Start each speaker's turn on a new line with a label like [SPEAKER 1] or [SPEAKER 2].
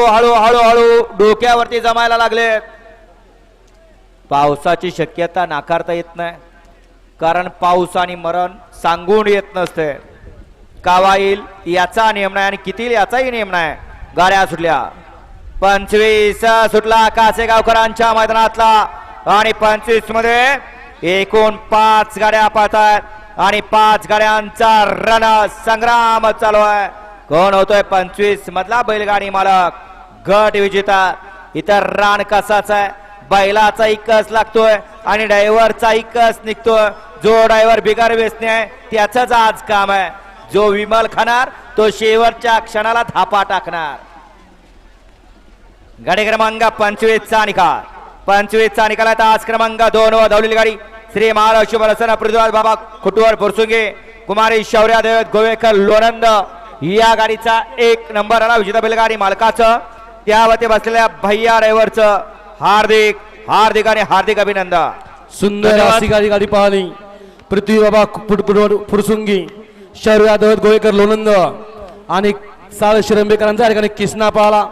[SPEAKER 1] हळू हळू हळू डोक्यावरती जमायला लागले. पावसाची शक्यता नाकारता येत नाही, कारण पाऊस आणि मरण सांगून येत नसते. कावा येईल याचा नियम नाही आणि किती याचाही नियम नाही. गाड्या सुटल्या. 25 सुटला कासेगावकरांच्या मैदानातला आणि 25 मध्ये एकूण 5 गाड्या पाहतात आणि 5 गाड्यांचा रण संग्राम चालू आहे. कोण होतोय 25 मधला बैलगाडी मालक, गट विजेता. इतर रान कसाच आहे, बैलाचा कस लागतोय आणि ड्रायव्हरचा कस निघतोय. जो ड्रायव्हर बिगार वेचणे आहे त्याचंच आज काम आहे. जो विमल खाणार तो शेवटच्या क्षणाला धापा टाकणार. गाडी क्रमांक 25 चा निकाल. 25 चा निकाल आहे. आज क्रमांक 2 वर धावलेली गाडी श्री महाराष्ट्र बलसेना पृथ्वीराज बाबा खुटवर फुरसुंगे कुमारी शौर्या देवत गोवेकर लोणंद या गाडीचा 1 नंबर आला. विजेता बैलगाडी मालकाचं त्यावरती बसलेल्या भैया ड्रायव्हरचं हार्दिक हार्दिक आणि हार्दिक अभिनंदन.
[SPEAKER 2] सुंदर अशी गाडी पाहिली. पृथ्वी बाबा फुरसुंगी शौर्या देवत गोवेकर लोणंद आणि साळ शिरंबेकरांचा या ठिकाणी किसना पाहला.